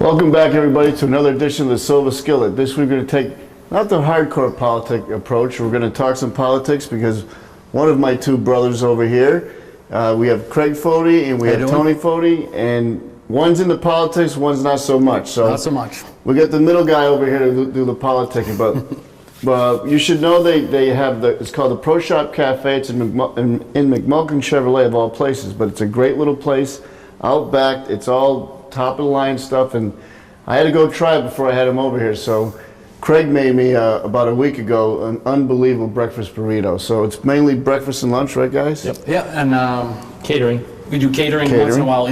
Welcome back, everybody, to another edition of the Silva Skillet. This week we're going to take not the hardcore politic approach. We're going to talk some politics because one of my two brothers over here, we have Craig Foti and we have Tony Foti, and one's into politics, one's not so much. So not so much. We got the middle guy over here to do the politicking, but you should know they have it's called the Pro Shop Cafe. It's in McMulkin Chevrolet of all places, but it's a great little place out back. It's all top of the line stuff, and I had to go try it before I had him over here. So Craig made me about a week ago an unbelievable breakfast burrito. So it's mainly breakfast and lunch, right, guys? Yep. Yeah, and catering. We do catering once in a while.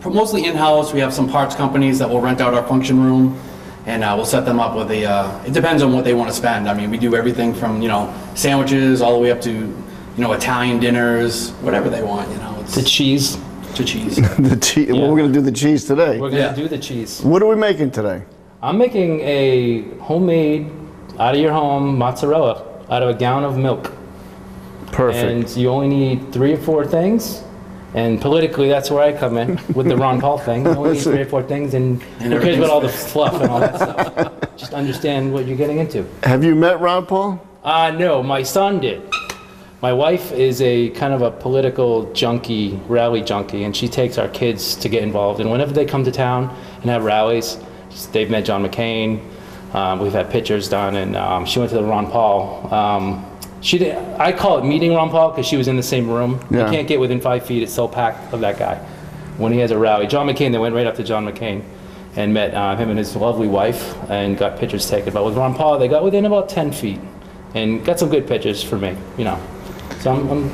Mostly in-house. We have some parts companies that will rent out our function room, and we'll set them up with it depends on what they want to spend. I mean, we do everything from sandwiches all the way up to Italian dinners, whatever they want. It's the cheese. To cheese. The cheese. Yeah. Well, we're going to do the cheese today. We're going to do the cheese. What are we making today? I'm making a homemade, out of your home, mozzarella out of a gallon of milk. Perfect. And you only need 3 or 4 things. And politically, that's where I come in with the Ron Paul thing. You only need 3 or 4 things, and who cares about all the fluff and all that stuff? Just understand what you're getting into. Have you met Ron Paul? No, my son did. My wife is a kind of a political junkie, rally junkie, and she takes our kids to get involved. And whenever they come to town and have rallies, they've met John McCain. We've had pictures done, and she went to the Ron Paul. I call it meeting Ron Paul because she was in the same room. Yeah. You can't get within 5 feet. It's so packed of that guy. When he has a rally, John McCain, they went right up to John McCain and met him and his lovely wife and got pictures taken. But with Ron Paul, they got within about 10 feet and got some good pictures for me, So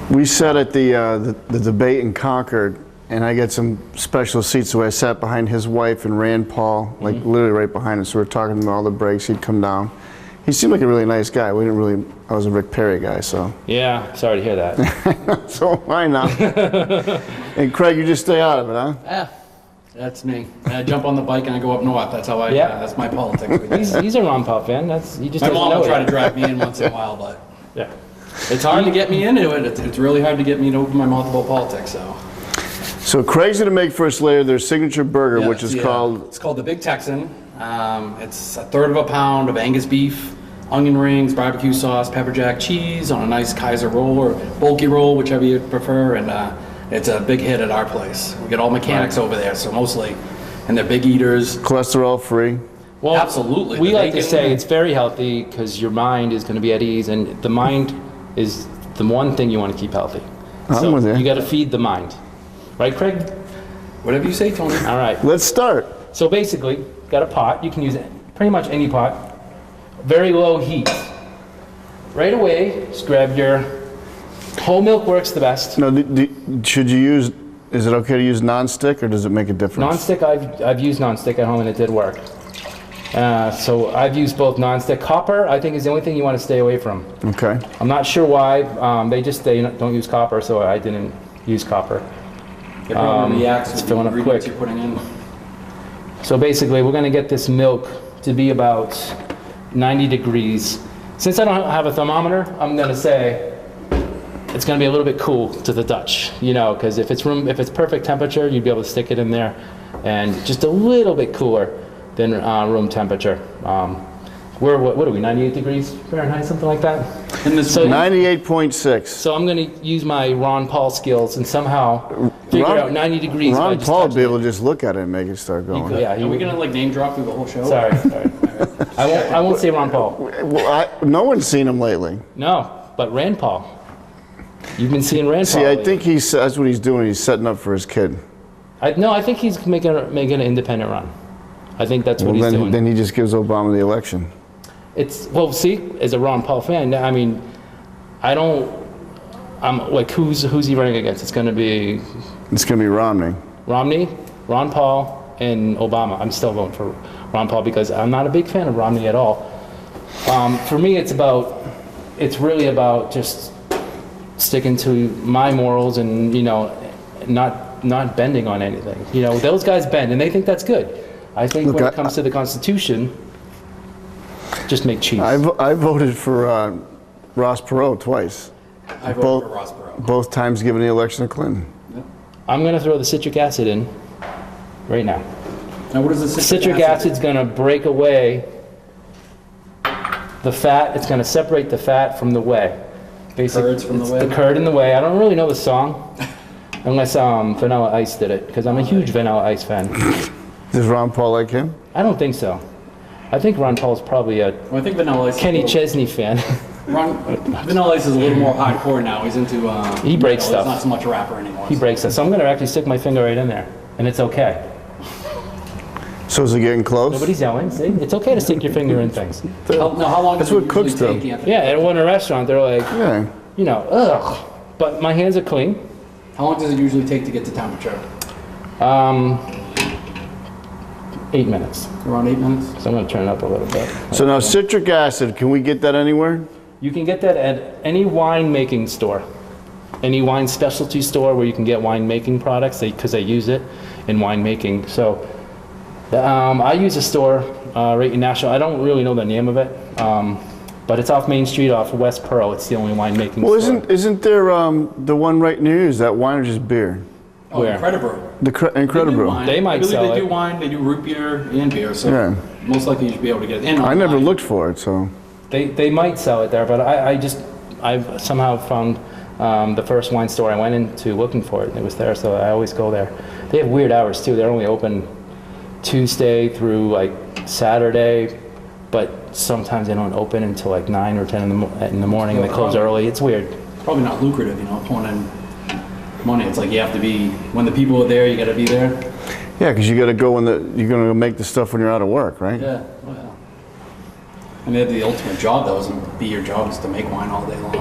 we sat at the debate in Concord, and I got some special seats, so I sat behind his wife and Rand Paul, like literally right behind him. So we were talking about all the breaks. He'd come down. He seemed like a really nice guy. I was a Rick Perry guy, so. Yeah, sorry to hear that. So why not? And Craig, you just stay out of it, huh? Yeah, that's me. I jump on the bike and I go up north. That's how that's my politics. He's a Ron Paul fan. My mom will try to drive me in once in a while, but yeah. It's hard to get me into it. It's really hard to get me to open my mouth about politics. So Craig's going to make for us later their signature burger, which is called... It's called the Big Texan. It's 1/3 of a pound of Angus beef, onion rings, barbecue sauce, pepper jack cheese on a nice Kaiser roll or bulky roll, whichever you prefer. And it's a big hit at our place. We get all mechanics over there, so mostly, and they're big eaters. Cholesterol free. Well, absolutely. We like to say it's very healthy because your mind is going to be at ease, and the mind is the one thing you want to keep healthy. I'm with you. You got to feed the mind. Right, Craig? Whatever you say, Tony. All right. Let's start. So basically, got a pot. You can use pretty much any pot. Very low heat. Right away, just grab your whole milk works the best. No, should you use, is it okay to use non-stick or does it make a difference? Non-stick, I've used non-stick at home and it did work. So I've used both non-stick. Copper, I think, is the only thing you want to stay away from. Okay. I'm not sure why. They don't use copper, so I didn't use copper. It's filling up quick. You're putting in. So basically, we're going to get this milk to be about 90 degrees. Since I don't have a thermometer, I'm going to say it's going to be a little bit cool to the touch, because if it's perfect temperature, you'd be able to stick it in there, and just a little bit cooler than room temperature. What are we, 98 degrees Fahrenheit, something like that? So 98.6. So I'm going to use my Ron Paul skills and somehow figure out 90 degrees. Ron Paul would be able to just look at it and make it start going. Are we going to name drop through the whole show? Sorry. I won't say Ron Paul. Well, no one's seen him lately. No, but Rand Paul. You've been seeing Rand Paul. See, I think that's what he's doing. He's setting up for his kid. I think he's making an independent run. I think that's what he's doing. Then he just gives Obama the election. See, as a Ron Paul fan, I mean, I'm like, who's he running against? It's going to be Romney. Romney, Ron Paul, and Obama. I'm still voting for Ron Paul because I'm not a big fan of Romney at all. For me, it's really about just sticking to my morals and, not bending on anything. Those guys bend and they think that's good. I think when it comes to the Constitution, just make cheese. I voted for Ross Perot twice. I voted for Ross Perot. Both times given the election to Clinton. Yep. I'm going to throw the citric acid in right now. Now, what is the citric acid's going to break away the fat. It's going to separate the fat from the whey. Basically, Curds from the whey? The curd and the whey. I don't really know the song, unless Vanilla Ice did it, because I'm a huge Vanilla Ice fan. Does Ron Paul like him? I don't think so. I think Ron Paul's probably a Well, I think Vanilla Ice. Kenny Chesney fan. Vanilla Ice is a little more hardcore now. He's into. He breaks metal. stuff. He's not so much a rapper anymore. He breaks it. So I'm going to actually stick my finger right in there, and it's okay. So is it getting close? Nobody's yelling. See? It's okay to stick your finger in things. How long That's does it what cooks usually do. take, Anthony? Yeah, and when in a restaurant, they're like, Yeah. you know, ugh. But my hands are clean. How long does it usually take to get to temperature? 8 minutes. Around 8 minutes? So I'm going to turn it up a little bit. So now citric acid, can we get that anywhere? You can get that at any wine making store, any wine specialty store where you can get wine making products, because they use it in wine making. So I use a store right in Nashville. I don't really know the name of it, but it's off Main Street off West Pearl. It's the only wine making Well, store. isn't there the one right near you? Is that wine or just beer? Oh, Where? Incredible. The Incredible. They might I believe sell they it. do wine, they do root beer and beer, so Yeah. most likely you should be able to get it. And I never online. looked for it, so. They might sell it there, but I've somehow found the first wine store I went into looking for it, and it was there, so I always go there. They have weird hours too. They're only open Tuesday through like Saturday, but sometimes they don't open until like 9 or 10 in the morning, and they close early. It's weird. Probably not lucrative, pouring in money. It's like you have to be, when the people are there, you got to be there. Yeah, because you got to go when you're going to make the stuff when you're out of work, right? Yeah. Well, I mean, the ultimate job, though, isn't be your job is to make wine all day long.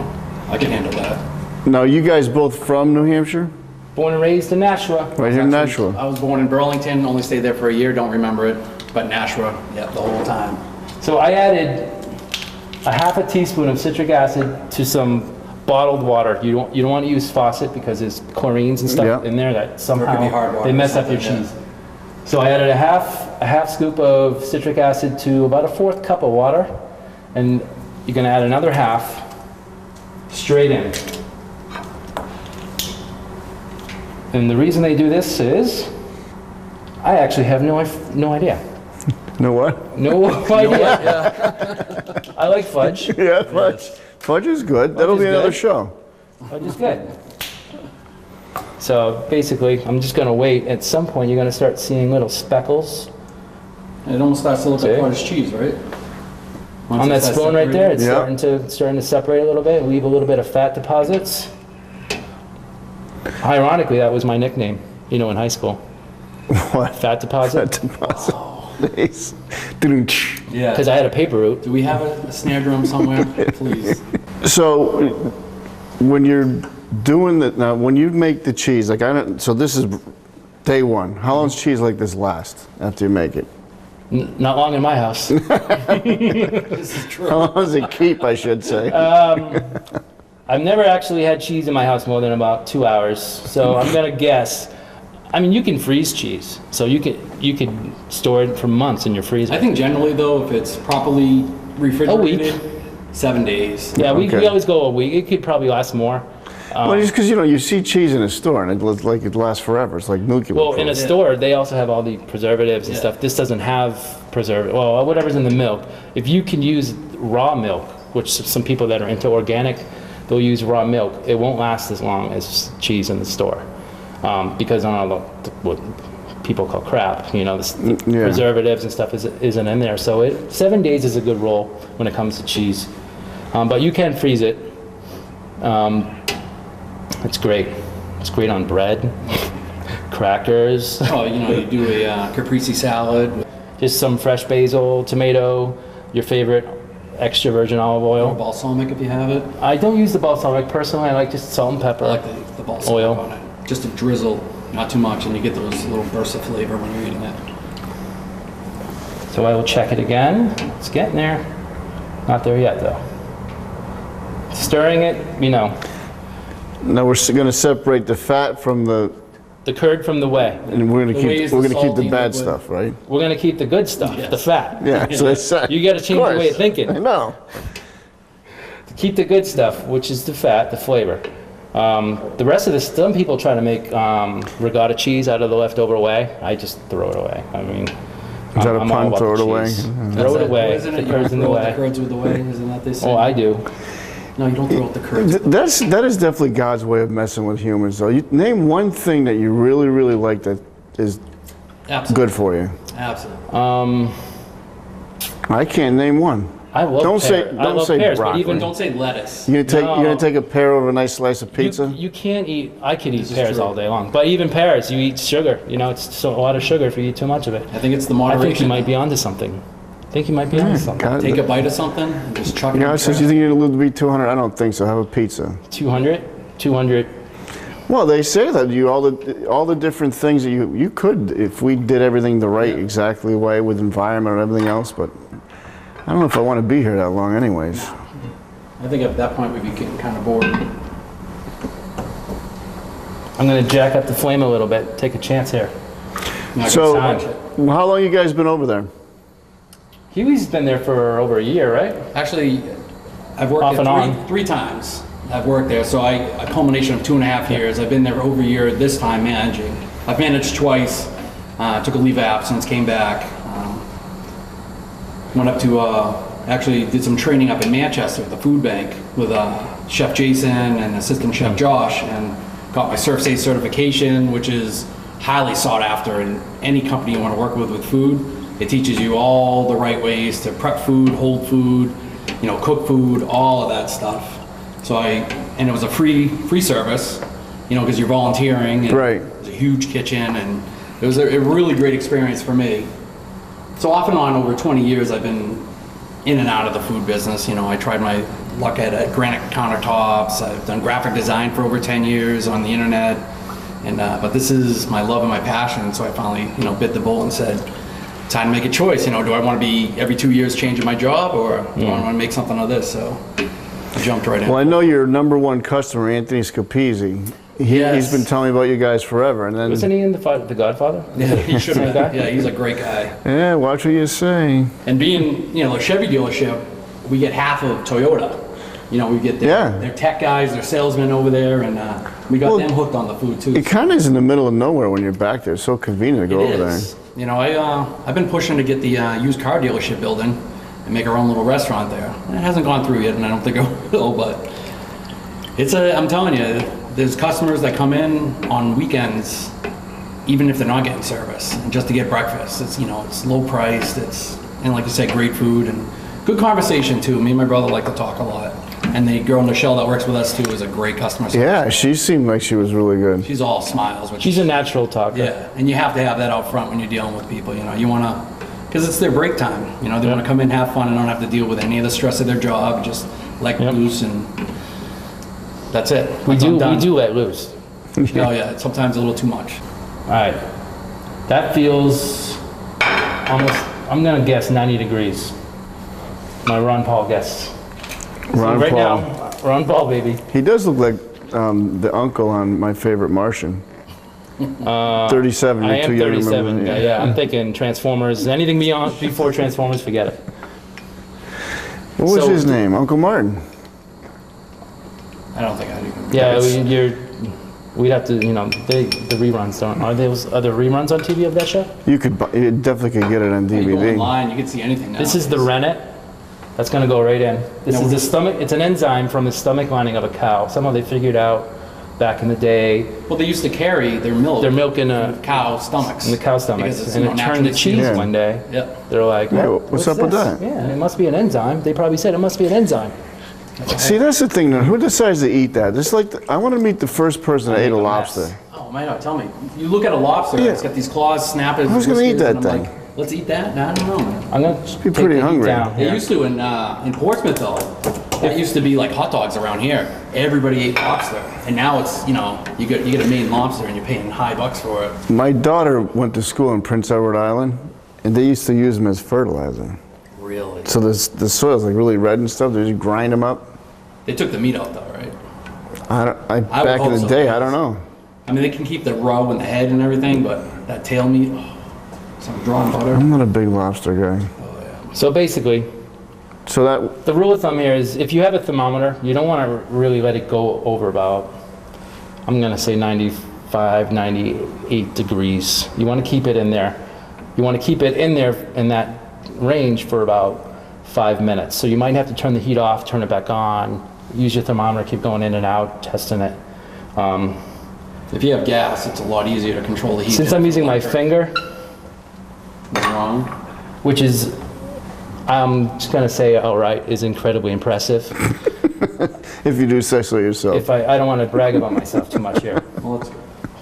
I can handle that. Now, you guys both from New Hampshire? Born and raised in Nashua. Right here in Nashua. I was born in Burlington, only stayed there for a year, don't remember it, but Nashua, yeah, the whole time. So I added a half a teaspoon of citric acid to some bottled water. You don't want to use faucet because there's chlorines and stuff Yeah. in there that Or it somehow could be hard water they or mess up your something, cheese. So I added a half scoop of citric acid to about a 1/4 cup of water, and you're going to add another half straight in. And the reason they do this is I actually have no idea. No what? No idea. I like fudge. Yeah, fudge. Fudge is good. That'll is be another good. show. Fudge is good. So basically, I'm just going to wait. At some point, you're going to start seeing little speckles And it almost starts to look See? like cottage cheese, right? Once on it that starts spoon right there. It's Yeah. starting to separate a little bit, leave a little bit of fat deposits. Ironically, that was my nickname, in high school. What? Fat deposit. That deposit. Nice. Doo-doo-tsh. Yeah. Because I had a paper route. Do we have a snare drum somewhere? Please. So, when you're doing that, now when you make the cheese, like so this is day one. How long does cheese like this last after you make it? Not long in my house. This is true. How long does it keep, I should say? I've never actually had cheese in my house more than about 2 hours. So I'm going to guess. I mean, you can freeze cheese. So you can store it for months in your freezer. I think generally, though, if it's properly refrigerated, 7 days. Yeah, we Okay. always go a week. It could probably last more. Well, just because you see cheese in a store and it lasts forever. It's like Milky Way. Well, in a store, they also have all the preservatives and Yeah. stuff. This doesn't have preservative. Well, whatever's in the milk. If you can use raw milk, which some people that are into organic, they'll use raw milk. It won't last as long as cheese in the store because on all what people call crap, the Yeah. preservatives and stuff isn't in there. So 7 days is a good rule when it comes to cheese. But you can freeze it. It's great. It's great on bread, crackers, Oh, you do a caprese salad, just some fresh basil, tomato, your favorite extra virgin olive or oil. balsamic if you have it. I don't use the balsamic personally. I like just salt and pepper. I like the balsamic Oil. on it. Just a drizzle, not too much, and you get those little bursts of flavor when you're eating it. So I will check it again. It's getting there. Not there yet though. Stirring it, Now we're going to separate the fat from the, the curd from the whey. and we're going The to whey keep is we're the going to keep the salty bad liquid. stuff, right? We're gonna keep the good stuff, Yes. the fat. Yeah. So I said. You gotta change your way of thinking. I know. Keep the good stuff, which is the fat, the flavor. The rest of this, some people try to make regatta cheese out of the leftover whey. I just throw it away. I mean, Is that a I'm pun? all about Throw it the away. cheese. Throw it away. Isn't The it? curds in the Throw way. the curds with the way, isn't that they say? Oh, I do. No, you don't throw out the curds. That is definitely God's way of messing with humans, though. You name one thing that you really, really like that is Absolutely. good for you. Absolutely. I can't name one. I love Don't say- pears. don't I love say pears, broccoli. but even Don't say lettuce. You No. gonna take a pear over a nice slice of pizza? You can't eat. I could eat This is pears true. all day long, but even pears, you eat sugar. You know, it's so, a lot of sugar if you eat too much of it. I think it's the I moderation. think you might be onto something. I think you might be onto something. God, Take a bite of something and just chuck it. God in says the you think you're gonna live to be 200? I don't think so. Have a pizza. 200. Well, they say that all the different things that you could, if we did everything the right exactly way with environment and everything else, but I don't know if I want to be here that long anyways. I think at that point we'd be getting kind of bored. I'm gonna jack up the flame a little bit. Take a chance here. Not So, gonna touch it. how long you guys been over there? Huey's been there for over a year, right? Actually, I've worked Off there and on. three times. I've worked there, so a culmination of 2.5 years. I've been there over a year this time managing. I've managed twice, took a leave of absence, came back, went up to, actually did some training up in Manchester at the food bank with Chef Jason and Assistant Chef Josh, and got my Surf Safe certification, which is highly sought after in any company you want to work with food. It teaches you all the right ways to prep food, hold food, cook food, all of that stuff. So and it was a free service, because you're volunteering. And Right. It was a huge kitchen, and it was a really great experience for me. So off and on over 20 years, I've been in and out of the food business. I tried my luck at granite countertops. I've done graphic design for over 10 years on the internet, and but this is my love and my passion. So I finally, bit the bullet and said, time to make a choice. Do I want to be every 2 years changing my job, or do I want to make something of this? So I jumped right in. Well, I know your number one customer, Anthony Scapizzi. Yes. He's been telling me about you guys forever, and then Wasn't he in the Godfather? Yeah, he should have Same been. guy? Yeah, he's a great guy. yeah, watch what you say. And being, a Chevy dealership, we get half of Toyota. We get their tech guys, their salesmen over there, and we got them hooked on the food too. It kind of is in the middle of nowhere when you're back there. It's so convenient to go over there. I've been pushing to get the used car dealership building and make our own little restaurant there. It hasn't gone through yet, and I don't think it will, but I'm telling you, there's customers that come in on weekends, even if they're not getting service, and just to get breakfast. It's low priced, and like you said, great food and good conversation too. Me and my brother like to talk a lot. And the girl Michelle that works with us too is a great customer service. Yeah, she seemed like she was really good. She's all smiles. She's a natural talker. Yeah, and you have to have that out front when you're dealing with people. You want to, because it's their break time. They want to come in, have fun, and don't have to deal with any of the stress of their job. Just let loose, and that's it. We Once I'm done. do let loose. Oh yeah, it's sometimes a little too much. All right. That feels almost, I'm going to guess 90 degrees. My Ron Paul guess. Ron Right Paul. now, Ron Paul, baby. He does look like the uncle on My Favorite Martian. 37. I You're am too young to 37. remember. Yeah, I'm thinking Transformers. Anything before Transformers, forget it. What was So- his name? Uncle Martin. I don't think I do. Yeah, we'd have to, the reruns don't. Are there other reruns on TV of that show? You definitely could get it on You go DVD. online, you can see anything now. This is the rennet. That's going to go right in. This No, is the stomach. It's an enzyme from the stomach lining of a cow. Somehow they figured out back in the day. Well, they used to carry their milk. They're milking cow stomachs. in the cow stomachs, Because it's, and it turned naturally to cheese Yeah. one day. Yep. They're like, Yeah, what? what's up with this?" that? Yeah, it must be an enzyme. They probably said it must be an enzyme. See, that's the thing. Who decides to eat that? Just like I want to meet the first person that ate a make a lobster. mess. Oh man, tell me. You look at a lobster, Yeah. it's got these claws, snap it. Who's gonna eat that and I'm thing? like, let's eat that? No, I don't know, man. I'm gonna be take pretty the heat hungry. down They here. used to in Portsmouth though. That used to be like hot dogs around here. Everybody ate lobster, and now it's you get a Maine lobster and you're paying high bucks for it. My daughter went to school in Prince Edward Island, and they used to use them as fertilizer. Really? So the soil's like really red and stuff. They just grind them up. They took the meat out though, right? Back in hope the so. day, I don't know. I mean, they can keep the roe and the head and everything, but that tail meat, some drawn butter. I'm not a big lobster guy. So basically, So that the rule of thumb here is if you have a thermometer, you don't want to really let it go over about, I'm going to say 95, 98 degrees. You want to keep it in there. You want to keep it in there in that range for about 5 minutes. So you might have to turn the heat off, turn it back on, use your thermometer, keep going in and out, testing it. If you have gas, it's a lot easier to control the heat. Since I'm using my finger, What's wrong? which is, I'm just gonna say outright, is incredibly impressive. If you do say so yourself. If I don't want to brag about myself too much here. Well, that's good.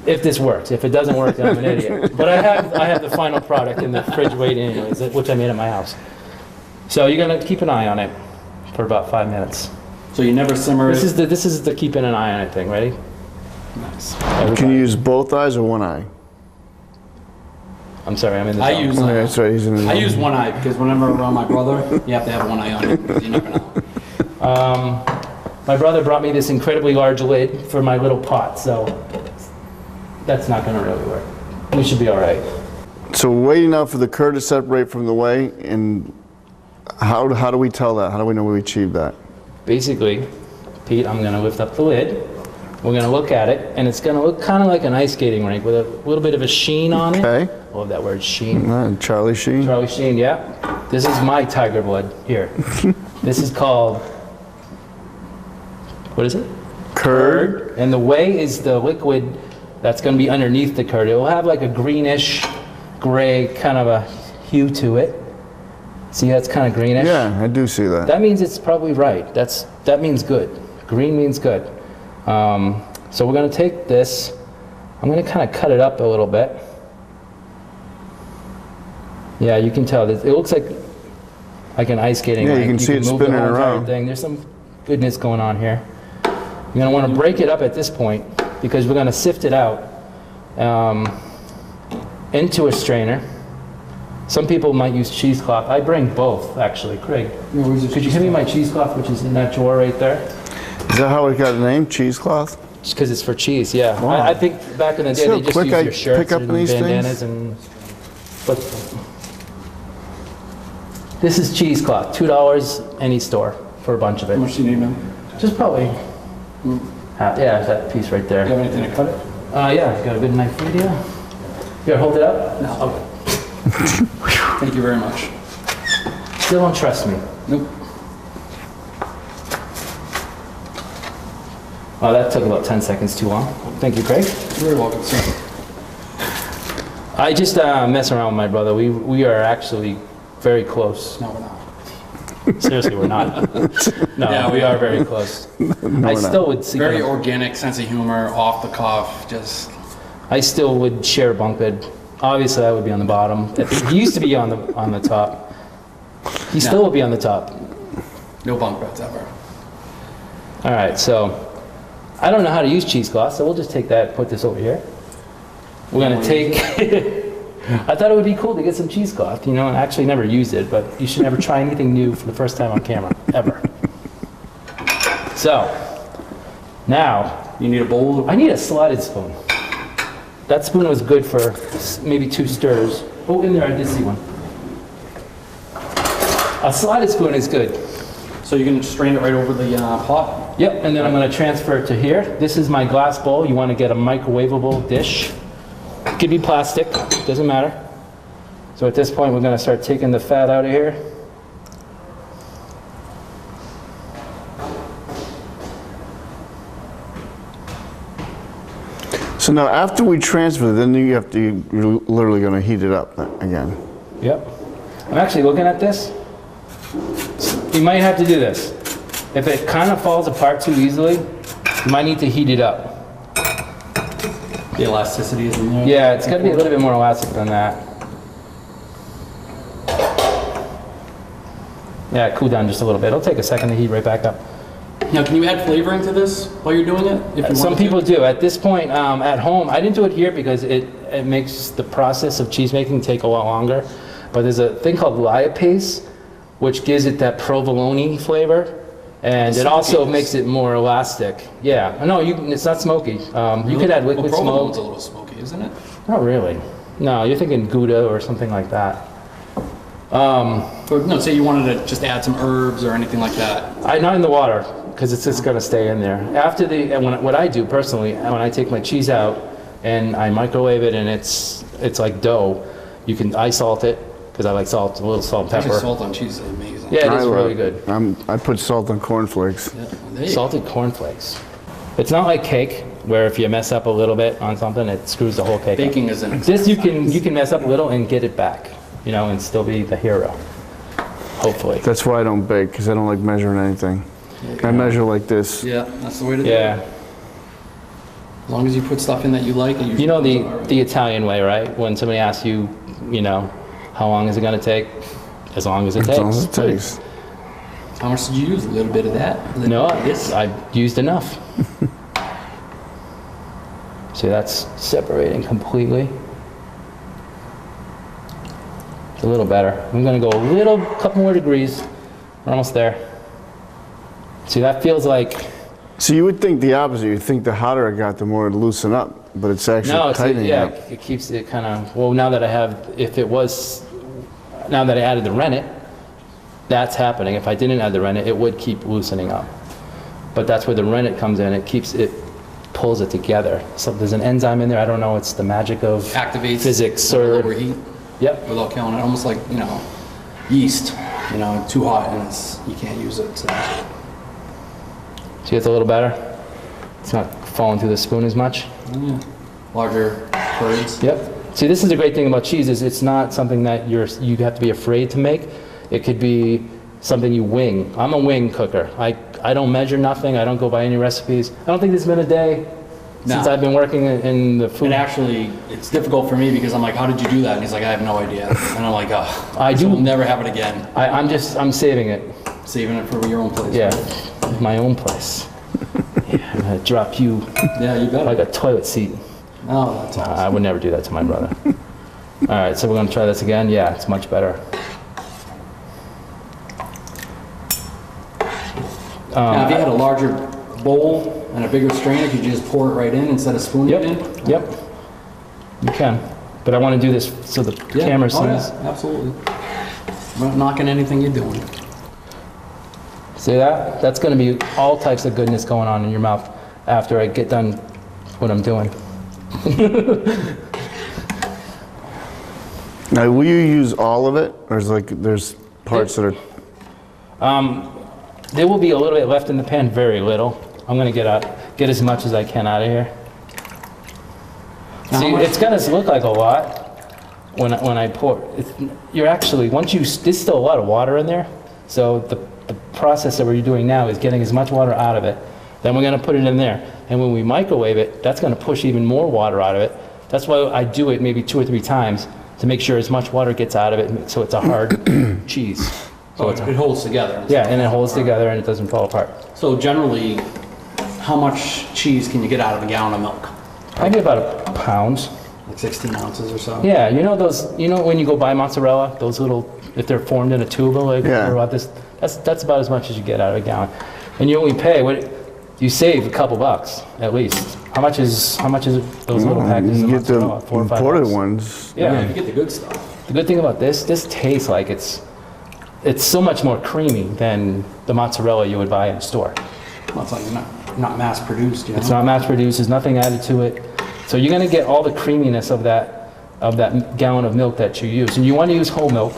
If this works. If it doesn't work, then I'm an idiot. But I have the final product in the fridge waiting anyways, which I made at my house. So you're gonna keep an eye on it for about 5 minutes. So you never simmer This it? is the keeping an eye on it thing. Ready? Nice. Can you use both eyes or one eye? I'm sorry, I'm in the I zone. use Okay, that's right. He's in the I use one eye because whenever I'm around my brother, you have to have one eye on it. You never know. My brother brought me this incredibly large lid for my little pot, so that's not gonna really work. We should be all right. So we're waiting now for the curd to separate from the whey, and how do we tell that? How do we know we achieved that? Basically, Pete, I'm gonna lift up the lid. We're gonna look at it, and it's gonna look kind of like an ice skating rink with a little bit of a sheen on it. Okay. I love that word, sheen. Charlie Sheen. Charlie Sheen, yeah. This is my tiger blood here. This is called, what is it? Curd. And the whey is the liquid that's going to be underneath the curd. It will have like a greenish, gray kind of a hue to it. See how it's kind of greenish? Yeah, I do see that. That means it's probably right. That means good. Green means good. So we're going to take this. I'm going to kind of cut it up a little bit. Yeah, you can tell. It looks like an ice skating Yeah, you rink. can see it move the spinning whole entire around. thing. There's some goodness going on here. You're going to want to break it up at this point because we're going to sift it out into a strainer. Some people might use cheesecloth. I bring both, actually. Craig, could you hand me my cheesecloth, which is in that drawer right there? Is that how it got a name? Cheesecloth? Just because it's for cheese, yeah. Wow. I think back in the day, See how they just quick used I your shirts pick up and these things? bandanas and... But this is cheesecloth, $2 any store for a bunch of How it. much do you need, man? Just probably, yeah, that piece right there. Do you have anything to cut it? Yeah, got a good knife for you. Here, hold it up. No. Okay. Thank you very much. Still don't trust me. Nope. Oh, that took about 10 seconds too long. Thank you, Craig. You're very welcome, sir. I just mess around with my brother. We are actually very close. No, we're not. Seriously, we're not. No, Yeah, we are very close. I still would see. Very organic sense of humor, off the cuff, just... I still would share a bunk bed. Obviously, I would be on the bottom. He used to be on the top. He still will be on the top. No bunk beds ever. All right, so I don't know how to use cheesecloth, so we'll just take that, put this over here. We're gonna take. I thought it would be cool to get some cheesecloth, you know, and I actually never used it, but you should never try anything new for the first time on camera, ever. So, now, You need a bowl? I need a slotted spoon. That spoon was good for maybe 2 stirs. Oh, in there, I did see one. A slotted spoon is good. So you're gonna strain it right over the pot? Yep, and then I'm gonna transfer it to here. This is my glass bowl. You wanna get a microwavable dish. It could be plastic, doesn't matter. So at this point, we're gonna start taking the fat out of here. So now after we transfer, then you have to, you're literally going to heat it up again. Yep. I'm actually looking at this. You might have to do this. If it kind of falls apart too easily, you might need to heat it up. The elasticity is in there? Yeah, it's gotta be a little bit more elastic than that. Yeah, cool down just a little bit. It'll take a second to heat right back up. Now, can you add flavoring to this while you're doing it? If you Some wanted to? people do. At this point, at home, I didn't do it here because it makes the process of cheese making take a lot longer. But there's a thing called lipase, which gives it that provolone flavor. And it also Smokiness. makes it more elastic. Yeah. No, it's not smoky. You could add liquid well, provolone's smoke. a little smoky, isn't it? Not really. No, you're thinking Gouda or something like that. Or, no, say you wanted to just add some herbs or anything like that. Not in the water, because it's just gonna stay in there. After what I do personally, when I take my cheese out and I microwave it and it's like dough, I salt it because I like salt, a little salt and Actually, pepper. salt on cheese is amazing. Yeah, it I is love really it. good. I put salt on cornflakes. Yeah, there you go. Salted cornflakes. It's not like cake where if you mess up a little bit on something, it screws the whole cake up. Baking is an This you can mess up a little and get it back, you know, and still be the hero. Hopefully. That's why I don't bake, because I don't like measuring anything. I measure like this. Yeah, that's the way to do it. Yeah. As long as you put stuff in that you like. It usually You know comes out right. the Italian way, right? When somebody asks you, you know, how long is it going to take? As long as it takes. As long as it takes. How much did you use? A little bit of that? A little No, bit of this? I used enough. See, that's separating completely. It's a little better. I'm going to go couple more degrees. We're almost there. See, that feels like, So you would think the opposite. You'd think the hotter it got, the more it'd loosen up. But it's actually no, it's, tightening yeah, up. it keeps it kind of, well, now that I added the rennet, that's happening. If I didn't add the rennet, it would keep loosening up. But that's where the rennet comes in. It pulls it together. So there's an enzyme in there. I don't know. It's the magic of Activates physics or or, overheat yep. without killing it. Almost like, you know, yeast. You know, too hot and you can't use it. So. See, it's a little better. It's not falling through the spoon as much. Yeah. Larger curds. Yep. See, this is the great thing about cheese is it's not something that you have to be afraid to make. It could be something you wing. I'm a wing cooker. I don't measure nothing. I don't go by any recipes. I don't think there's been a day since No. I've been working in the food. And actually, it's difficult for me because I'm like, how did you do that? And he's like, I have no idea. And I'm like, oh, I so do- we'll never have it again. I'm saving it. Saving it for your own place. Yeah, right? my own place. Yeah, I'm gonna drop you Yeah, you like better. a toilet seat. Oh, that's awesome. I would never do that to my brother. All right, so we're gonna try this again. Yeah, it's much better. Now, if you had a larger bowl and a bigger strainer, could you just pour it right in instead of spooning it in? Yep. You can, but I want to do this so the Yeah. camera Oh, yeah, sees. absolutely. I'm not knocking anything you're doing. See that? That's going to be all types of goodness going on in your mouth after I get done what I'm doing. Now, will you use all of it, or is there's parts that are? There will be a little bit left in the pan, very little. I'm going to get as much as I can out of here. Now, See, how much- it's going to look like a lot when I pour. You're actually, there's still a lot of water in there. So the process that we're doing now is getting as much water out of it. Then we're going to put it in there. And when we microwave it, that's going to push even more water out of it. That's why I do it maybe 2 or 3 times to make sure as much water gets out of it so it's a hard cheese. So it holds together. Yeah, and it holds together and it doesn't fall apart. So generally, how much cheese can you get out of a gallon of milk? Probably about a pound. Like 16 ounces or so? Yeah, you know when you go buy mozzarella, those little, if they're formed in a tube, like Yeah. about this, that's about as much as you get out of a gallon. And you only pay you save a couple bucks at least. How much is those little packages You of get the mozzarella? 4 or 5 imported bucks? ones. Yeah, Yeah. if you get the good stuff. The good thing about this tastes like it's so much more creamy than the mozzarella you would buy in a store. Well, it's like not mass produced, you know? It's not mass produced, there's nothing added to it. So you're gonna get all the creaminess of that gallon of milk that you use. And you wanna use whole milk.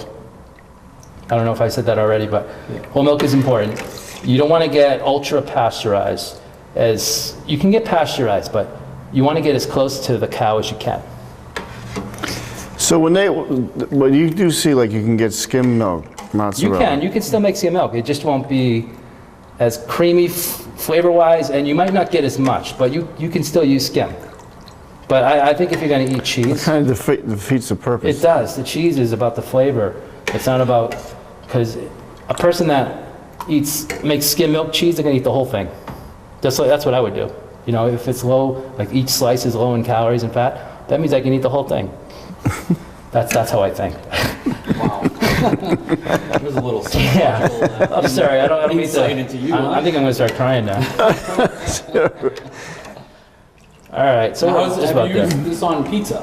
I don't know if I said that already, but whole milk is important. You don't wanna get ultra pasteurized. You can get pasteurized, but you wanna get as close to the cow as you can. So but you do see you can get skim milk mozzarella. You can still make skim milk. It just won't be as creamy flavor-wise, and you might not get as much, but you can still use skim. But I think if you're going to eat cheese, Kind of defeats the purpose. it does. The cheese is about the flavor. It's not about, because a person that makes skim milk cheese, they're going to eat the whole thing. That's what I would do. You know, if it's low, like each slice is low in calories and fat, that means I can eat the whole thing. That's how I think. Wow. There's a little Yeah. psychological, I'm sorry, I don't mean to. insight into you, huh? I think I'm going to start crying now. All right, so Now, we're just have about you there. used this on pizza?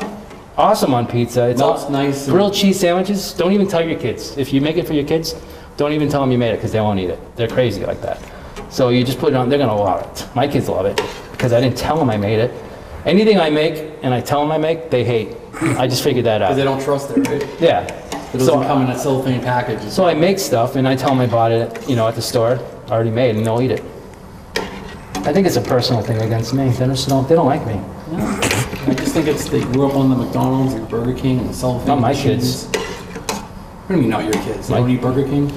Awesome on pizza. It's Melts all nice and- grilled cheese sandwiches. Don't even tell your kids. If you make it for your kids, don't even tell them you made it because they won't eat it. They're crazy like that. So you just put it on. They're gonna love it. My kids love it because I didn't tell them I made it. Anything I make and I tell them I make, they hate. I just figured that Because they out. don't trust it, right? Yeah. It doesn't come in a cellophane package. So I make stuff and I tell them I bought it, you know, at the store, already made, and they'll eat it. I think it's a personal thing against me. They don't like me. I just think it's they grew up on the McDonald's and Burger King and the cellophane Not my machines. kids. What do you mean not your kids? They don't eat Burger King?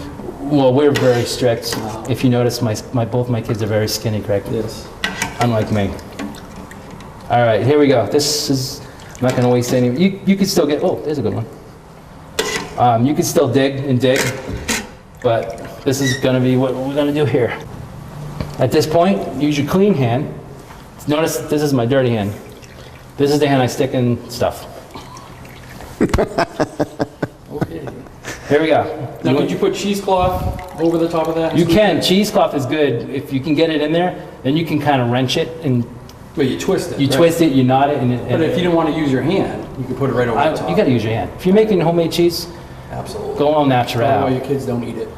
Well, we're very strict. If you notice, both my kids are very skinny, Craig. Yes. Unlike me. All right, here we go. This is, I'm not gonna waste any, you could still get, oh, there's a good one. You could still dig, but this is gonna be what we're gonna do here. At this point, use your clean hand. Notice this is my dirty hand. This is the hand I stick in stuff. Okay. Here we go. Now, could you put cheesecloth over the top of that? You can. Cheesecloth is good. If you can get it in there, then you can kind of wrench it and But you twist it. you right? twist it, you knot it, But if you didn't want to use your hand, you could put it right over the top. you got to use your hand. If you're making homemade cheese, Absolutely. go all That's why natural. your kids don't eat it.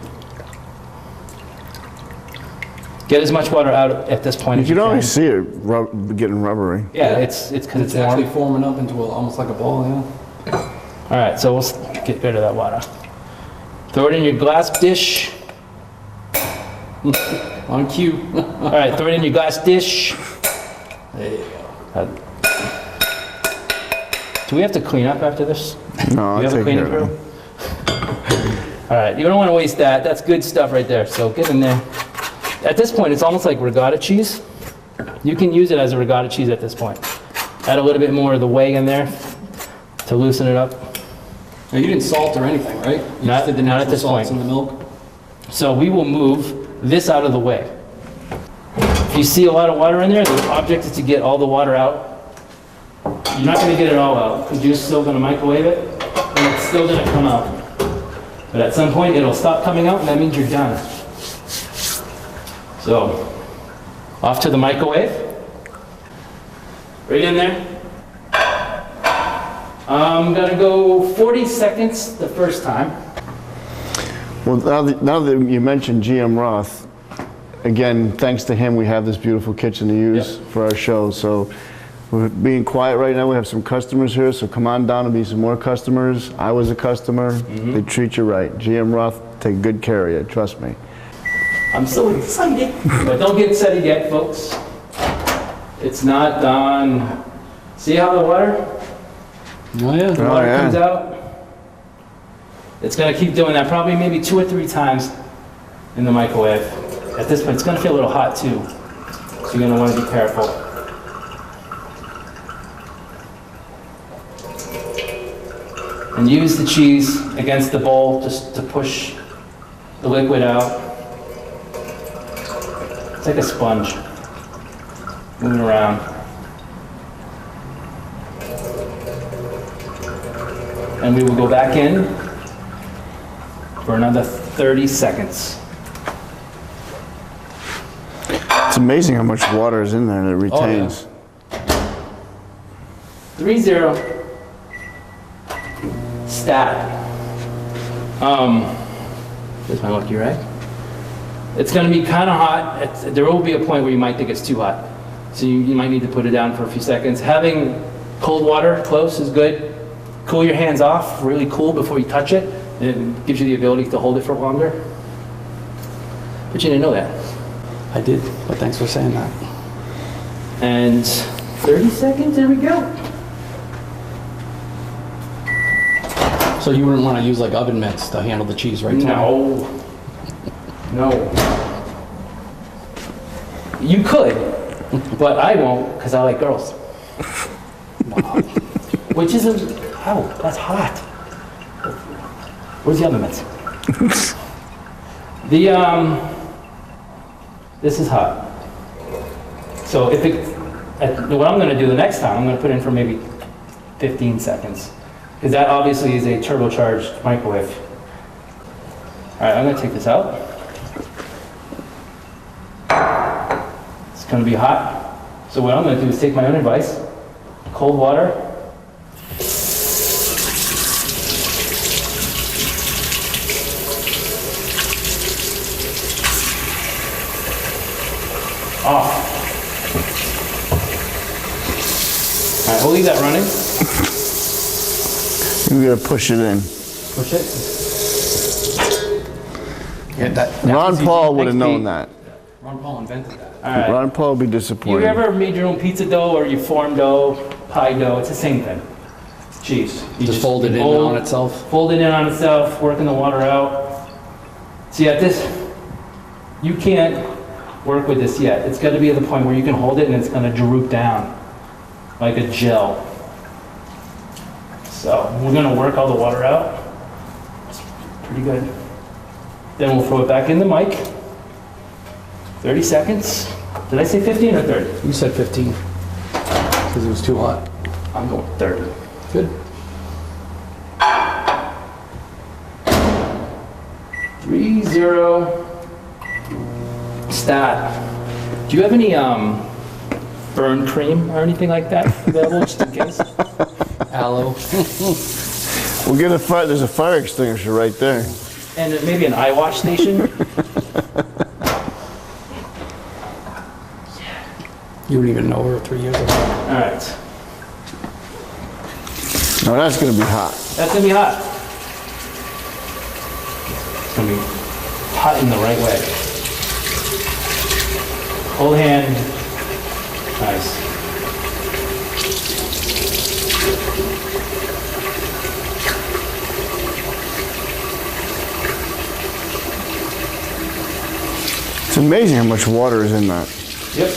Get as much water out at this point You as you can can. always see it getting rubbery. Yeah, it's because It's it's warm. actually forming up into almost like a ball, yeah. All right, so we'll get rid of that water. Throw it in your glass dish. On cue. All right, throw it in your glass dish. There you go. Do we have to clean up after this? No, You I'll have a take cleaning care of crew? it. All right, you don't want to waste that. That's good stuff right there. So get in there. At this point, it's almost like regatta cheese. You can use it as a regatta cheese at this point. Add a little bit more of the whey in there to loosen it up. Now, you didn't salt or anything, right? You Not- just did the not at natural this salts point. in the milk? So we will move this out of the way. If you see a lot of water in there, the object is to get all the water out. You're not going to get it all out because you're still going to microwave it and it's still going to come out. But at some point it'll stop coming out and that means you're done. So, off to the microwave. Right in there. I'm going to go 40 seconds the first time. Well, now that you mentioned GM Roth, again, thanks to him, we have this beautiful kitchen to use for our show. So we're being quiet right now. We have some customers here, so come on down and be some more customers. I was a customer. They treat you right. GM Roth, take good care of you. Trust me. I'm so excited. But don't get excited yet, folks. It's not done. See how the water Oh, yeah. yeah. comes out? It's gonna keep doing that, probably maybe 2 or 3 times in the microwave. At this point, it's gonna feel a little hot too. So you're gonna wanna be careful. And use the cheese against the bowl just to push the liquid out. It's like a sponge, moving around. And we will go back in for another 30 seconds. It's amazing how much water is in there and it retains. 3-0. Stat. Here's my lucky rag. It's going to be kind of hot. There will be a point where you might think it's too hot. So you might need to put it down for a few seconds. Having cold water close is good. Cool your hands off, really cool before you touch it. It gives you the ability to hold it for longer. But you didn't know that. I did, but thanks for saying that. And 30 seconds, there we go. So you wouldn't want to use like oven mitts to handle the cheese, right? Tony? No. No. You could, but I won't because I like girls. Wow. Which isn't, ow, that's hot. Where's the other mitts? This is hot. So if it, what I'm gonna do the next time, I'm gonna put in for maybe 15 seconds. Because that obviously is a turbocharged microwave. All right, I'm gonna take this out. It's gonna be hot. So what I'm gonna do is take my own advice, cold water, off. right, we'll leave that running. You're gonna push it in. Push it. Yeah, that Ron was Paul easy. would have Thanks, known Pete. that. Ron Paul invented that. All right. Ron Paul would be You disappointed. ever made your own pizza dough or you form dough, pie dough? It's the same thing. Cheese. You Just fold it in on itself. Fold it in on itself, working the water out. See, at this, you can't work with this yet. It's got to be at the point where you can hold it and it's going to droop down like a gel. So we're going to work all the water out. It's pretty good. Then we'll throw it back in the mic. 30 seconds. Did I say 15 or 30? You said 15 because it was too hot. I'm going 30. Good. 3-0. Stat. Do you have any burn cream or anything like that available just in case? Aloe. We'll get a fire. There's a fire extinguisher right there. And maybe an eye wash station? You don't even know her 3 years ago. All right. No, that's gonna be hot. That's gonna be hot. It's gonna be hot in the right way. Hold hand. Nice. It's amazing how much water is in that. Yep.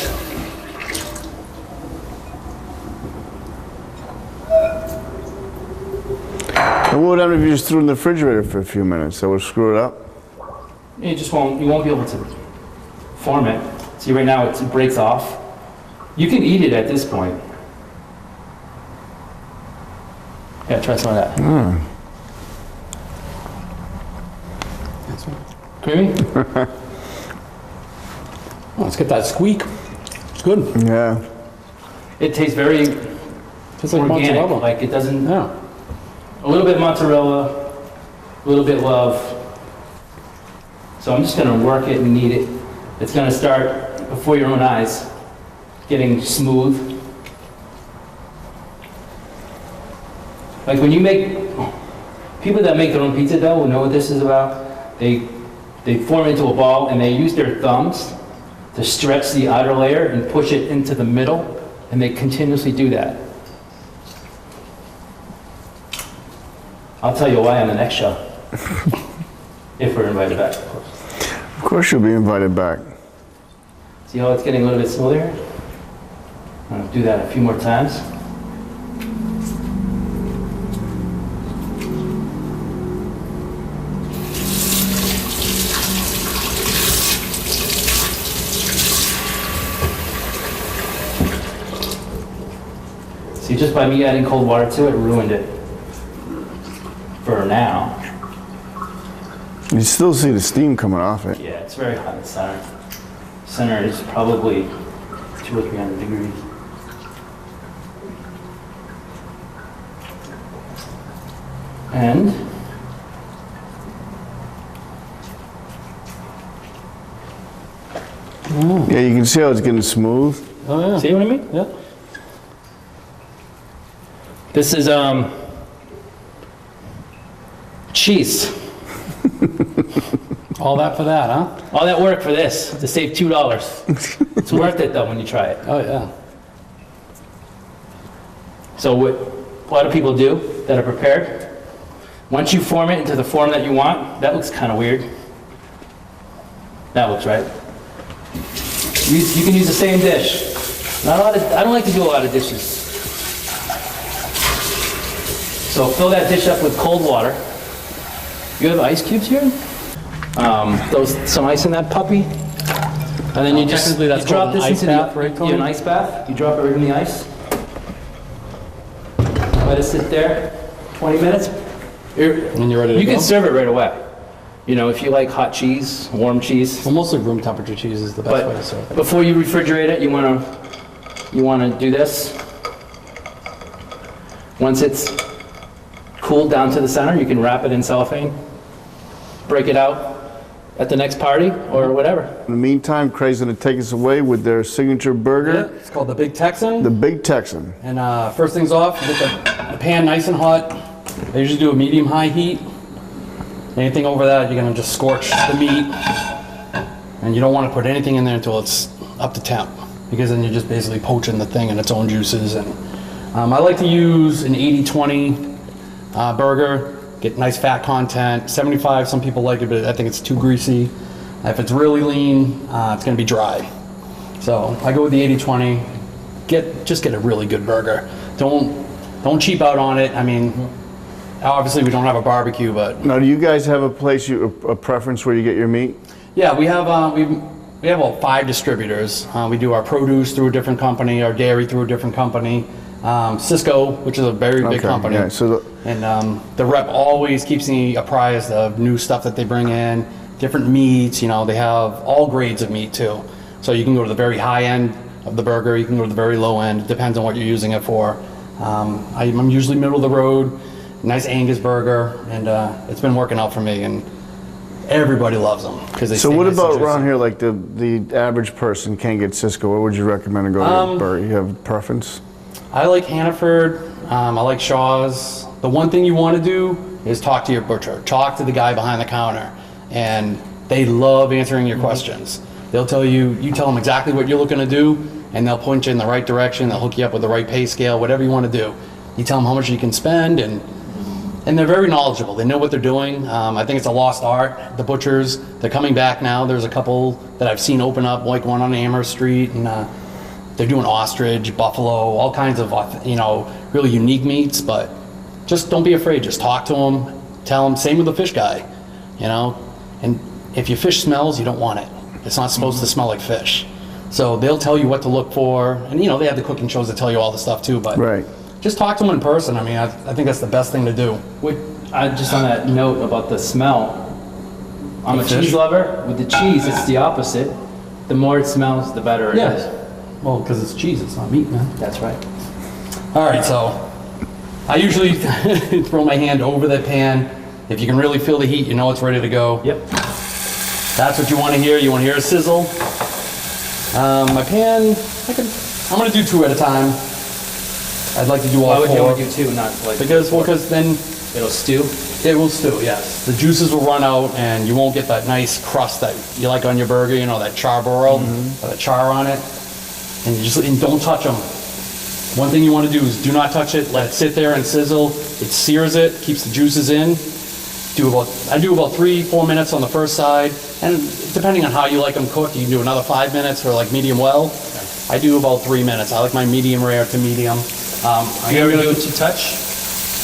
And what would happen if you just threw it in the refrigerator for a few minutes? That would screw it up? You just won't be able to form it. See, right now it breaks off. You can eat it at this point. Yeah, try some of that. Creamy? Oh, let's get that squeak. It's good. Yeah. It tastes very Tastes like organic. mozzarella. Like it doesn't. Yeah. A little bit mozzarella, a little bit love. So I'm just gonna work it and knead it. It's gonna start before your own eyes, getting smooth. Like when you people that make their own pizza dough will know what this is about. They form into a ball and they use their thumbs to stretch the outer layer and push it into the middle, and they continuously do that. I'll tell you why on the next show. If we're invited back, of course. Of course you'll be invited back. See how it's getting a little bit smoother? I'm gonna do that a few more times. See, just by me adding cold water to it, ruined it. For now. You still see the steam coming off it. Yeah, it's very hot in the center. Center is probably 200 or 300 degrees. And Yeah, you can see how it's getting smooth. Oh, yeah. see what I mean? Yeah. This is cheese. All that for that, huh? All that work for this to save $2. It's worth it though when you try it. Oh, yeah. So what a lot of people do that are prepared, once you form it into the form that you want, that looks kind of weird. That looks right. You can use the same dish. Not a lot of, I don't like to do a lot of dishes. So fill that dish up with cold water. You have ice cubes here? Throw some ice in that puppy. And then you just Technically, that's you drop called an this ice into bath, the, right, Tony? an ice bath. You drop it right in the ice. Let it sit there 20 minutes. And you're ready to You go? can serve it right away. You know, if you like hot cheese, warm cheese. Well, mostly room temperature cheese is the best way to But serve it. before you refrigerate it, you want to do this. Once it's cooled down to the center, you can wrap it in cellophane, break it out, at the next party or whatever. In the meantime, Craig's going to take us away with their signature burger, It's called the Big Texan. the Big Texan. And first things off, you get the pan nice and hot. I usually do a medium-high heat. Anything over that, you're gonna just scorch the meat. And you don't want to put anything in there until it's up to temp, because then you're just basically poaching the thing in its own juices. And I like to use an 80-20 burger, get nice fat content. 75, some people like it, but I think it's too greasy. If it's really lean, it's gonna be dry. So I go with the 80-20. Just get a really good burger. Don't cheap out on it. I mean, obviously we don't have a barbecue, but Now, do you guys have a place, a preference where you get your meat? yeah, we have about 5 distributors. We do our produce through a different company, our dairy through a different company. Cisco, which is a very big company, Yeah, so and the rep always keeps me apprised of new stuff that they bring in, different meats. You know, they have all grades of meat too. So you can go to the very high end of the burger, you can go to the very low end. It depends on what you're using it for. I'm usually middle of the road, nice Angus burger, and it's been working out for me. And everybody loves them because they. So stay what nice and about juicy. around here, like the average person can't get Cisco? What would you recommend to go to a burger? You have a preference? I like Hannaford. I like Shaw's. The one thing you want to do is talk to your butcher. Talk to the guy behind the counter, and they love answering your questions. They'll tell you tell them exactly what you're looking to do, and they'll point you in the right direction. They'll hook you up with the right pay scale, whatever you want to do. You tell them how much you can spend, and they're very knowledgeable. They know what they're doing. I think it's a lost art. The butchers, they're coming back now. There's a couple that I've seen open up, like one on Amherst Street, and they're doing ostrich, buffalo, all kinds of, really unique meats. But just don't be afraid. Just talk to them. Tell them. Same with the fish guy, And if your fish smells, you don't want it. It's not supposed to smell like fish. So they'll tell you what to look for. And, they have the cooking shows that tell you all the stuff too. But Right. just talk to them in person. I mean, I think that's the best thing to do. Just on that note about the smell, I'm a Fish? cheese lover. With the cheese, it's the opposite. The more it smells, the better it is. Well, because it's cheese, it's not meat, man. That's right. All right, so I usually throw my hand over the pan. If you can really feel the heat, you know it's ready to go. Yep. That's what you want to hear. You want to hear a sizzle. My pan, I'm going to do 2 at a time. I'd like to do all Why would you 4. only do 2, not like... Because then it'll stew? it will stew, yes. The juices will run out, and you won't get that nice crust that you like on your burger, that charbroiled, or the char on it. And don't touch them. One thing you want to do is do not touch it. Let it sit there and sizzle. It sears it, keeps the juices in. I do about 3-4 minutes on the first side, and depending on how you like them cooked, you can do another 5 minutes or like medium well. I do about 3 minutes. I like my medium rare to medium. Are you ever do it to touch?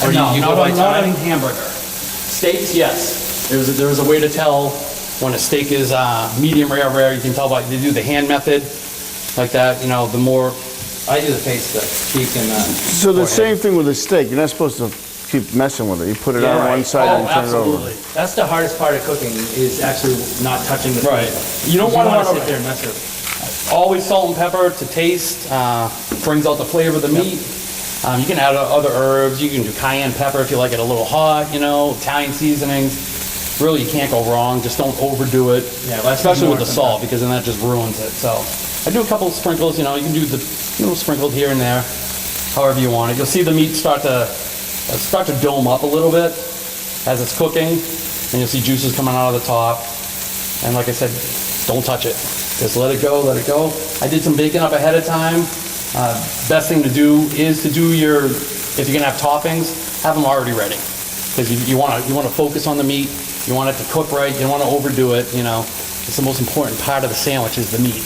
Or No, you not go by on time? hamburger. Steaks, yes. There's a way to tell when a steak is medium rare. You can tell by they do the hand method, like that. The more. I do the face, the cheek and So the same thing with a steak. You're not supposed to keep messing with it. You put it on one side and turn it over. That's the hardest part of cooking, is actually not touching the food. Right. You don't want to sit there and mess with it. Always salt and pepper to taste. Brings out the flavor of the meat. You can add other herbs. You can do cayenne pepper if you like it a little hot. Italian seasonings. Really, you can't go wrong. Just don't overdo it. Yeah, less is especially more with the salt, because then that just ruins it. So I do a couple of sprinkles. You can do the little sprinkled here and there, however you want it. You'll see the meat start to dome up a little bit as it's cooking, and you'll see juices coming out of the top. And like I said, don't touch it. Just let it go, let it go. I did some baking up ahead of time. Best thing to do is to do if you're gonna have toppings, have them already ready. Because you want to focus on the meat. You want it to cook right. You don't want to overdo it. It's the most important part of the sandwich is the meat.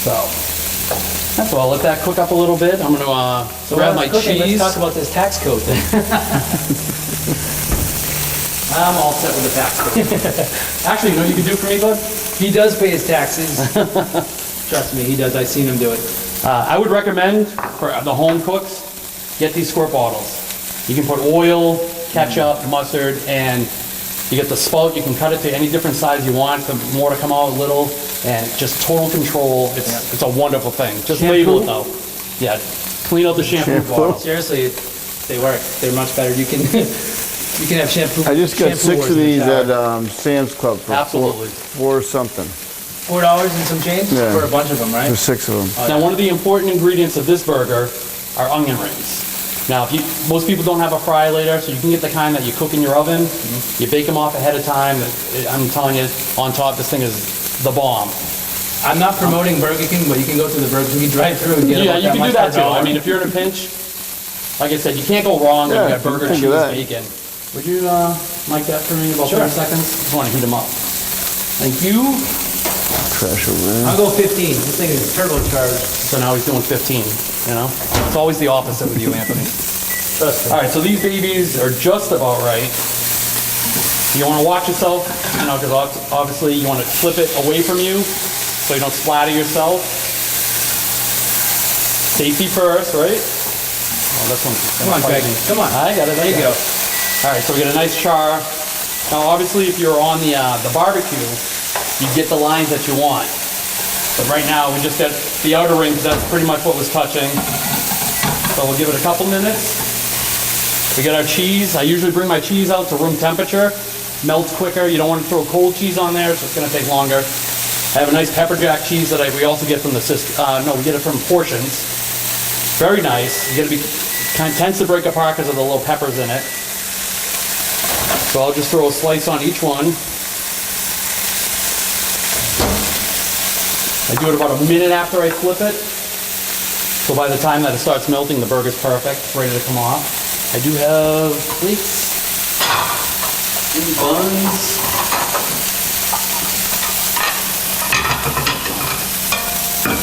So that's all. Let that cook up a little bit. I'm gonna grab my cheese. Let's talk about this tax code thing. I'm all set with the tax code. Actually, you know what you can do for me, bud? He does pay his taxes. Trust me, he does. I've seen him do it. I would recommend for the home cooks, get these squirt bottles. You can put oil, ketchup, mustard, and you get the spout. You can cut it to any different size you want, for more to come out a little, and just total control. It's a wonderful thing. Just label it though. Yeah, clean out the shampoo bottle. Seriously, they work. They're much better. You can You can have shampoo. I just got shampoo 6 wars of in the these shower. at Sam's Club for Absolutely. four something. $4 and some change Yeah. for a bunch of them, right? For 6 of them. Now, one of the important ingredients of this burger are onion rings. Now, most people don't have a fry later, so you can get the kind that you cook in your oven. You bake them off ahead of time. I'm telling you, on top, this thing is the bomb. I'm not promoting Burger King, but you can go to the Burger King drive-through and get Yeah, about you can do much that per too. dollar. I mean, if you're in a pinch, like I said, you can't go wrong when Yeah, you got burger, think cheese, of that. bacon. Would you mic that for me about Sure. 30 seconds? Just want to heat them up. Thank you. Trash over there. I'll go 15. This thing is turbocharged. So now he's doing 15, you know? It's always the opposite with you, Anthony. Trust me. All right, so these babies are just about right. You want to watch yourself, you know, because obviously you want to flip it away from you so you don't splatter yourself. Safety first, right? Oh, this one's just Come gonna on, fight Craig. me. Come on. I got it. There you go. All right, so we get a nice char. Now, obviously, if you're on the barbecue, you get the lines that you want. But right now, we just got the outer ring because that's pretty much what was touching. So we'll give it a couple minutes. We got our cheese. I usually bring my cheese out to room temperature. Melts quicker. You don't want to throw cold cheese on there, so it's going to take longer. I have a nice pepper jack cheese that we also get from the we get it from Portions. Very nice. You got to be tends to break apart because of the little peppers in it. So I'll just throw a slice on each one. I do it about a minute after I flip it. So by the time that it starts melting, the burger's perfect, ready to come off. I do have plates and buns.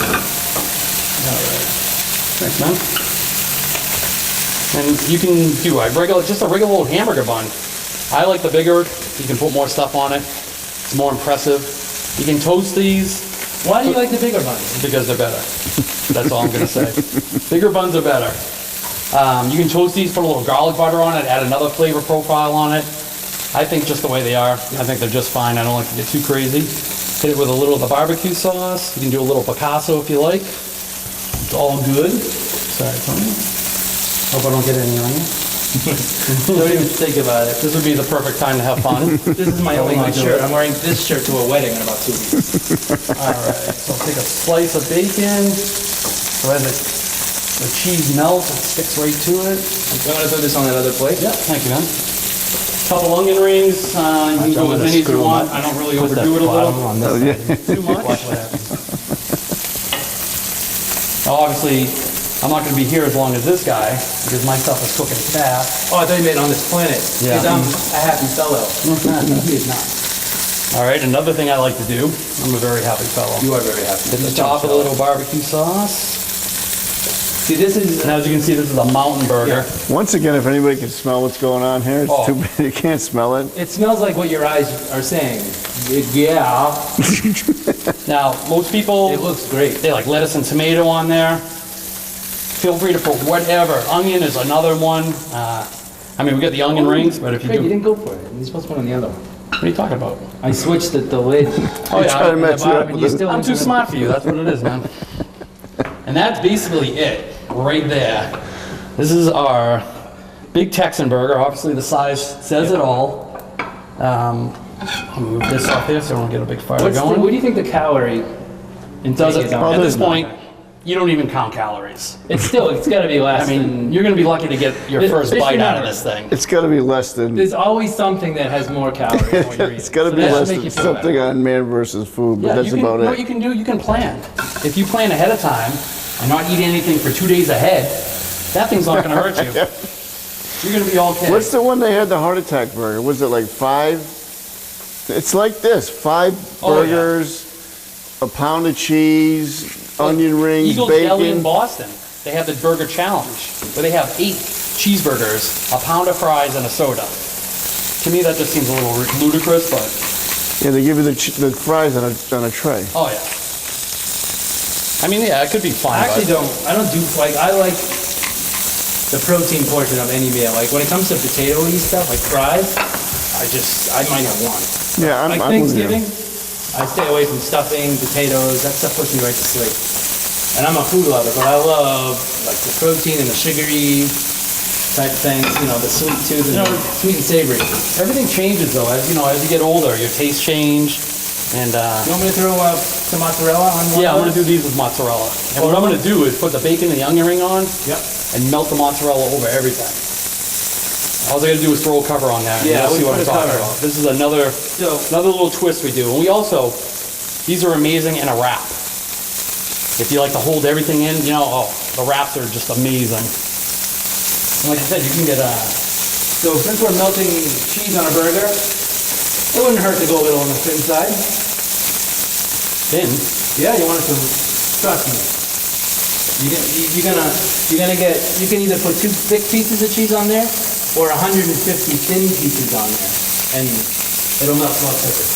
All right. Thanks, man. And you can do just a regular old hamburger bun. I like the bigger. You can put more stuff on it. It's more impressive. You can toast these. Why do you like the bigger buns? Because they're better. That's all I'm gonna say. Bigger buns are better. You can toast these, put a little garlic butter on it, add another flavor profile on it. I think just the way they are, I think they're just fine. I don't like to get too crazy. Hit it with a little of the barbecue sauce. You can do a little Picasso if you like. It's all good. Sorry, Tony. Hope I don't get any on you. Don't even think about it. This would be the perfect time to have fun. This is my only Don't do shirt. it. I'm wearing this shirt to a wedding in about 2 weeks. All right, so I'll take a slice of bacon. So as the cheese melts, it sticks right to it. You want to throw this on that other plate? Yeah, thank you, man. Couple onion rings. You can go as many as you want. I don't really overdo it a little. Too much. Now, obviously, I'm not going to be here as long as this guy because my stuff is cooking fast. Oh, I thought you meant on this planet. Yeah. Because I'm a happy fellow. He is not. All right, another thing I like to do. I'm a very happy fellow. You are very happy. Hit the top of a little barbecue sauce. See, this is... And as you can see, this is a mountain burger. Once again, if anybody can smell what's going on here, it's Oh. too bad you can't smell it. It smells like what your eyes are saying. Yeah. Now, most people, It looks great. they like lettuce and tomato on there. Feel free to put whatever. Onion is another one. I mean, we got the onion rings, but if you Craig, you do... didn't go for it. You're supposed to put on the other one. What are you talking about? I switched the lid. Oh, trying to mess you up and with you it. still I'm too smart for you. That's what it is, man. And that's basically it, right there. This is our big Texan burger. Obviously, the size says it all. I'll move this off here so I don't get a big fire What going. do you think the calorie Does intake it, is on at this? this point, you don't even count calories. It's got to be less. I mean, you're going to be lucky to get your Just- first just bite out of remember, this thing. It's got to be less than. there's always something that has more calories than what you're eating. It's got to So be that should less make than you feel something better. on Man versus Food, but Yeah, that's you can, about what it. you can do, you can plan. If you plan ahead of time and not eat anything for 2 days ahead, that thing's not going to hurt you. You're going to be okay. What's the one they had, the heart attack burger? Was it like 5? It's like this: 5 Oh, yeah. burgers, a pound of cheese, onion rings, Eagles Deli in bacon. Boston, they have the burger challenge where they have 8 cheeseburgers, a pound of fries, and a soda. To me, that just seems a little ludicrous, but Yeah, they give you the fries on a tray. oh yeah. I mean, yeah, it could be fun. I actually but I like the protein portion of any meal. Like when it comes to potato-y stuff, like fries, I might have one. Yeah, Like I'm with you. Thanksgiving, I stay away from stuffing, potatoes, that stuff puts me right to sleep. And I'm a food lover, but I love like the protein and the sugary type things, the sweet tooth and the sweet and savory. Everything changes though, as you get older, your tastes change. And You want me to throw some mozzarella on one? yeah, I'm gonna do these with mozzarella. And what I'm gonna do is put the bacon and the onion ring on. Yep. And melt the mozzarella over everything. All I gotta do is throw a cover on that. Yeah, and you'll see we what I'm put a talking cover. about. This is another little twist we do. And we also, these are amazing in a wrap. If you like to hold everything in, the wraps are just amazing. And like I said, you can get so since we're melting cheese on a burger, it wouldn't hurt to go a little on the thin side. Thin. Yeah, you want it to, trust me. You're gonna get, you can either put 2 thick pieces of cheese on there or 150 thin pieces on there, and it'll melt a lot quicker.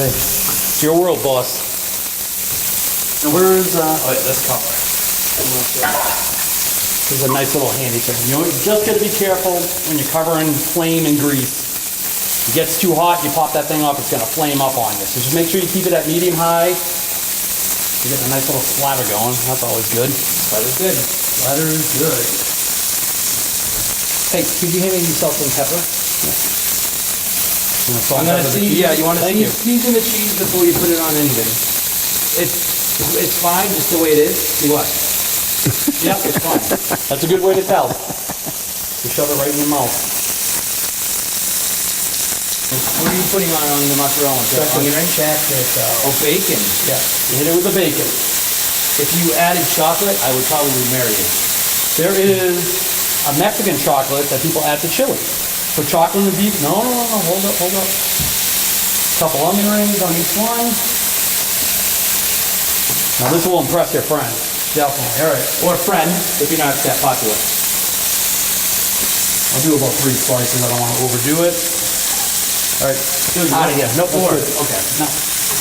Hey, it's your world, boss. And where's, this cover. This is a nice little handy thing. You just gotta be careful when you're covering flame and grease. It gets too hot, you pop that thing off, it's gonna flame up on you. So just make sure you keep it at medium high. You get a nice little slather going. That's always good. Splatter's good. Slatter's good. Hey, could you hand me yourself some pepper? I'm I'm gonna see. Yeah, you want to season the cheese before you put it on anything. It's fine just the way it is. See what? Yep, it's fine. That's a good way to tell. You shove it right in your mouth. What are you putting on the mozzarella? Onion ring? Oh, bacon. Yeah, you hit it with the bacon. If you added chocolate, I would probably marinate. There is a Mexican chocolate that people add to chili. Put chocolate in the beef. No, hold up. Couple onion rings on each one. Now this will impress your friend. Definitely. All right. Or friend, if you're not that popular. I'll do about 3 slices. I don't want to overdo it. All right, out of here. No more. Okay. No,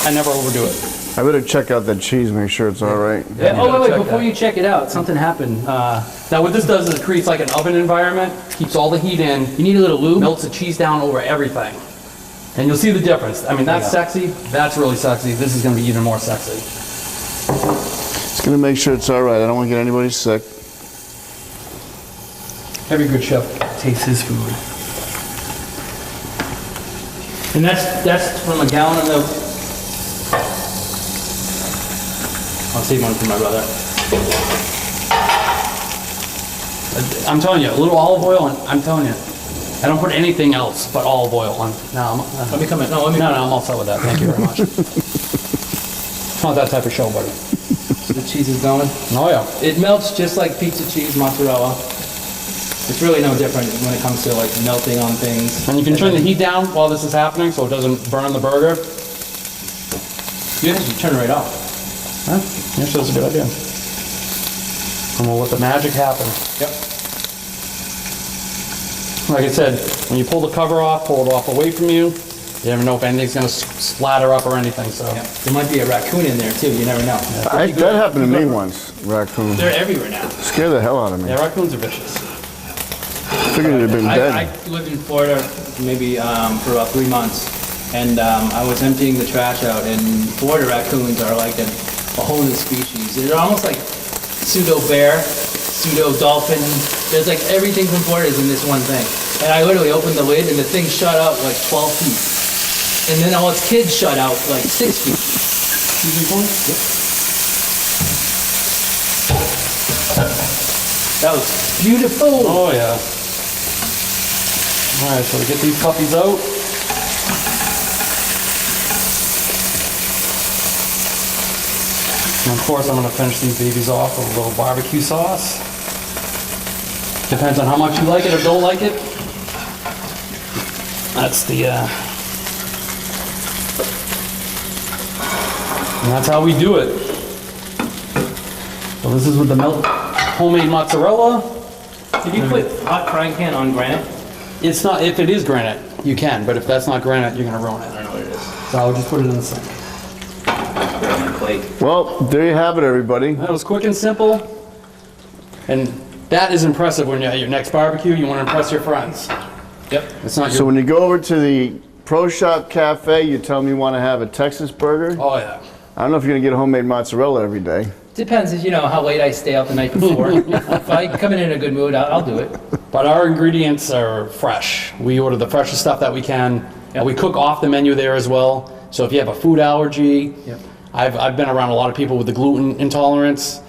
I never overdo it. I better check out that cheese, make sure it's all right. Yeah, wait, before you check it out, something happened. Now what this does is it creates like an oven environment, keeps all the heat in, You need a little lube? melts the cheese down over everything. And you'll see the difference. I mean, that's sexy. That's really sexy. This is going to be even more sexy. Just gonna make sure it's all right. I don't want to get anybody sick. Every good chef tastes his food. And that's from a gallon of milk. I'll save one for my brother. I'm telling you, a little olive oil, and I'm telling you, I don't put anything else but olive oil on. No, Let me come in. I'm all set with that. Thank you very much. It's not that type of show, buddy. The cheese is going. Oh yeah. It melts just like pizza cheese, mozzarella. It's really no different when it comes to like melting on things. And you can turn the heat down while this is happening so it doesn't burn the burger. You have to turn it right off. Huh? Yes, that's a good idea. And we'll let the magic happen. Yep. Like I said, when you pull the cover off, pull it off away from you, you never know if anything's gonna splatter up or anything, so. Yep. There might be a raccoon in there too, you never know. That happened to me once, raccoon. They're everywhere now. Scared the hell out of me. Yeah, raccoons are vicious. Figured it'd have been dead. I lived in Florida maybe for about 3 months, and I was emptying the trash out, and Florida raccoons are like a whole new species. They're almost like pseudo bear, pseudo dolphin. There's like everything from Florida is in this one thing. And I literally opened the lid, and the thing shot out like 12 feet. And then all its kids shot out like 6 feet. That was beautiful. Oh yeah. All right, so we get these puppies out. And of course, I'm gonna finish these babies off with a little barbecue sauce. Depends on how much you like it or don't like it. That's the, and that's how we do it. So this is with the homemade mozzarella. Did you put hot frying pan on granite? It's not, if it is granite, you can, but if that's not granite, you're gonna ruin it. I don't know what it is. So I'll just put it in the sink. Put it on my plate. Well, there you have it, everybody. That was quick and simple. And that is impressive when you're at your next barbecue. You want to impress your friends. Yep. It's not So your... when you go over to the Pro Shop Cafe, you tell them you want to have a Texas burger. Oh, yeah. I don't know if you're going to get a homemade mozzarella every day. Depends, you know, how late I stay out the night before. If I come in a good mood, I'll do it. But our ingredients are fresh. We order the freshest stuff that we can. Yep. We cook off the menu there as well. So if you have a food allergy, Yep. I've been around a lot of people with the gluten intolerance.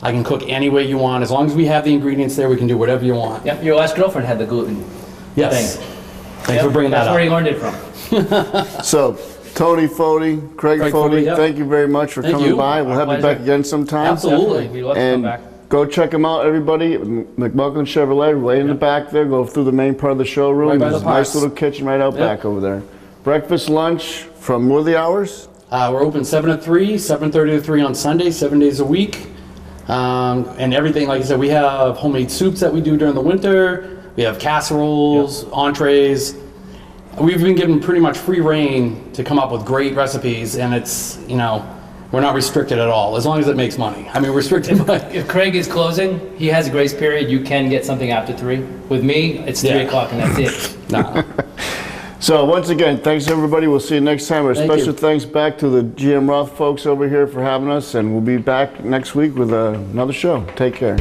I can cook any way you want. As long as we have the ingredients there, we can do whatever you want. Yep, your last girlfriend had the gluten Yes. thing. Thanks for bringing that That's up. where he learned it from. So, Tony Foti, Craig Foti, Foti, yeah. thank you very much for Thank coming you. by. We'll Our have you pleasure. back again sometime. Absolutely. We'd love to come And back. go check them out, everybody. McMullin Chevrolet, way in the back there. Go through the main part of the showroom. Right by There's the a nice parks. little kitchen right out Yep. back over there. Breakfast, lunch, from what are the hours? We're open 7 to 3, 7:30 to 3 on Sunday, 7 days a week. And everything, like I said, we have homemade soups that we do during the winter. We have casseroles, entrees. We've been given pretty much free reign to come up with great recipes, and it's, you know, we're not restricted at all, as long as it makes money. I mean, restricted by... If Craig is closing, he has a grace period. You can get something after 3. With me, it's 3 Yeah. o'clock and that's it. Nah. So once again, thanks everybody. We'll see you next time. A Thank special you. thanks back to the GM Roth folks over here for having us, and we'll be back next week with another show. Take care.